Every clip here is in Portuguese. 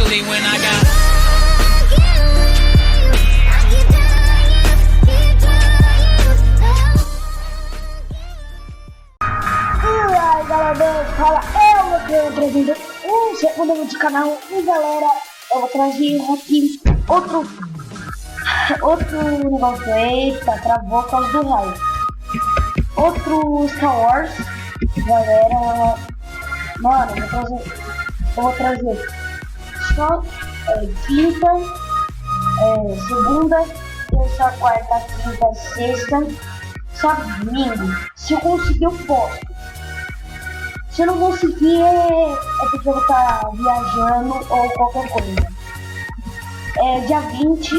especially when I got. Galera, fala, eu trazendo um segundo vídeo do canal. E galera, eu vou trazer aqui outro negócio. Eita, travou por causa do raio. Outro Star Wars. Galera, mano, eu vou trazer só quinta, segunda, terça, quarta, quinta, sexta, sábado, domingo. Se eu conseguir, eu posto. Se eu não conseguir, é porque eu vou estar viajando ou qualquer coisa. Dia 20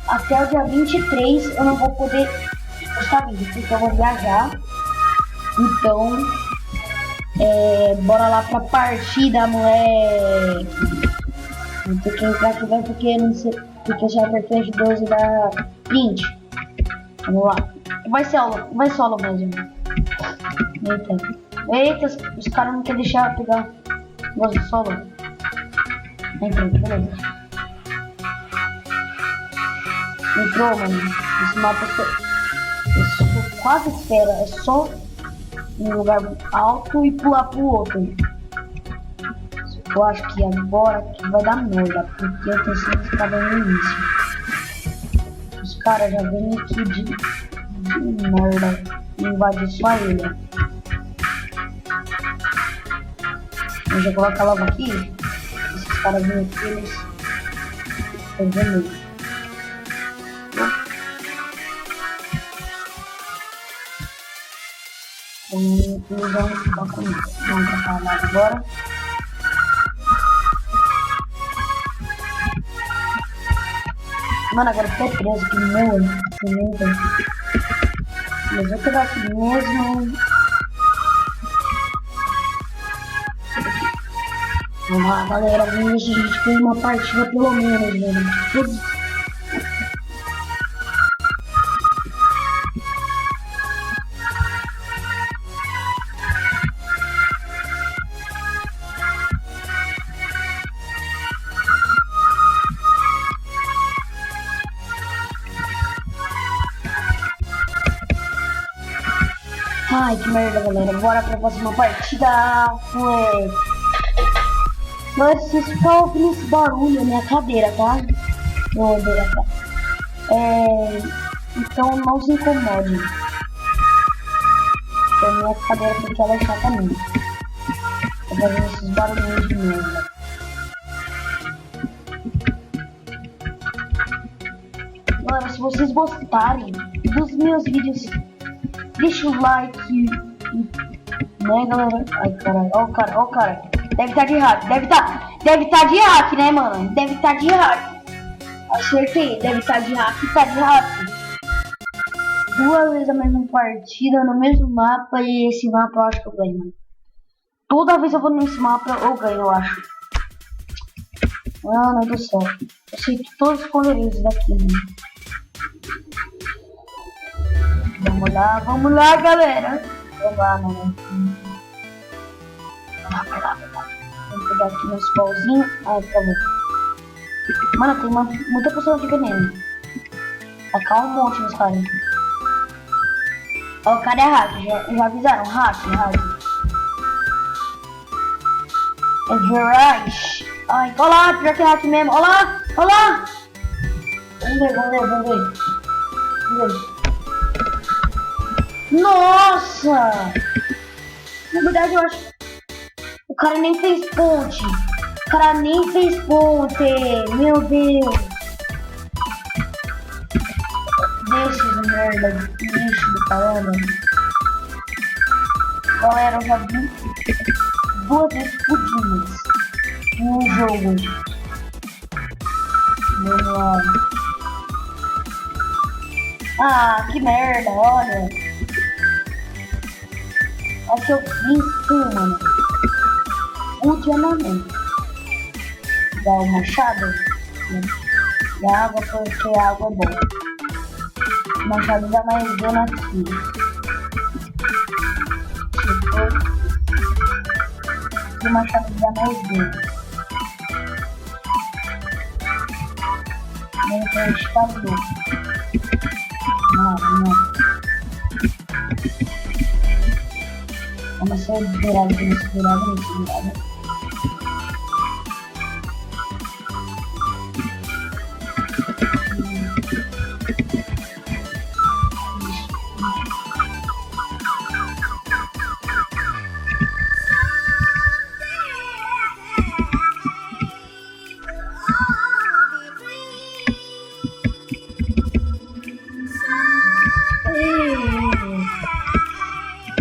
até o dia 23 eu não vou poder postar vídeo, porque eu vou viajar. Então, bora lá pra partida, moleque. Vou ter que entrar aqui, porque não sei, porque já apertei de 12 da 20. Vamos lá. Vai solo mesmo. Eita, os caras não querem deixar pegar o negócio do solo. Entrou, beleza. Entrou, mano. Esse mapa eu quase espera. É só um lugar alto e pular pro outro. Eu acho que agora que vai dar merda, porque eu tenho sido escada no início. Os caras já vêm aqui de merda e invadir sua ilha. Eu já colocar logo aqui. Esses caras vêm aqui, eles estão vendo. Eles vão ficar comigo. Vamos pra lá agora. Mano, agora fiquei preso aqui no meio. Mas vou pegar aqui mesmo. Vamos lá, galera, vamos ver se a gente tem uma partida pelo menos, velho. Ai, que merda, galera. Bora pra próxima partida, ué. Mas se vocês ficarem ouvindo esse barulho, é minha cadeira, tá? Eu odeio essa. Então não se incomode. Porque minha cadeira, porque ela é chata mesmo. Tô fazendo esses barulhinhos de merda. Galera, se vocês gostarem dos meus vídeos, deixa o like. Né, galera? Ai, caralho. Ó o cara. Deve estar de hack, deve estar de hack, né, mano? Deve estar de hack. Acertei, deve estar de hack, tá de hack. 2 vezes a mesma partida, no mesmo mapa, e esse mapa eu acho que eu ganho, mano. Toda vez eu vou nesse mapa, eu ganho, eu acho. Mano do céu. Eu sei todos os esconderijos daqui, mano. Vamos lá, galera. Vamos lá, mano. Vai lá. Vamos pegar aqui meus pauzinhos. Ai, por favor. Mano, tem muita pessoa de veneno. Tacar um monte nos caras. Ó, o cara é hack. Já avisaram? Hack. É Virage. Ai, olha lá, pior que é hack mesmo. Olha lá. Vamos ver. Nossa! Na verdade, eu acho. O cara nem fez ponte. Meu Deus. Deixa de merda. Lixo do caramba. Galera, eu já vi 2 vezes explodidas no jogo. Vamos lá. Ah, que merda, olha. Olha que eu vim, mano. Ultimamente. Dá o machado. E a água, porque a água é boa. O machado dá mais dano aqui. O machado dá mais dano. internet tá louco. Não. Vamos ser virado.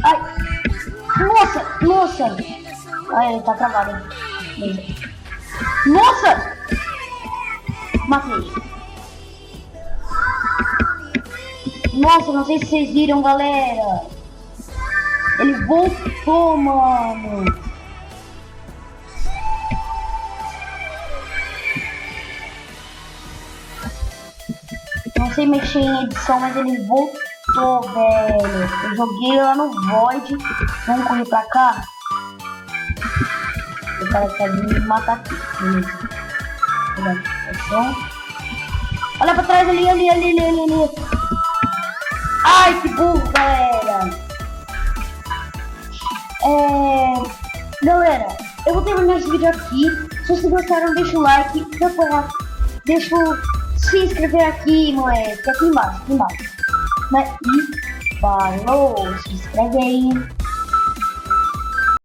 Ai! Nossa! Ai, ele tá travado. Nossa! Matei. Nossa, não sei se vocês viram, galera. Ele voltou, mano. Não sei mexer em edição, mas ele voltou, velho. Eu joguei lá no Void. Vamos correr pra cá. O cara quer vir me matar aqui. Beleza. Olha pra trás ali. Ai, que burro, galera. Galera, eu vou terminar esse vídeo aqui. Se vocês gostaram, deixa o like. Deixa o se inscrever aqui, moleque. Aqui embaixo. E falou, se inscreve aí.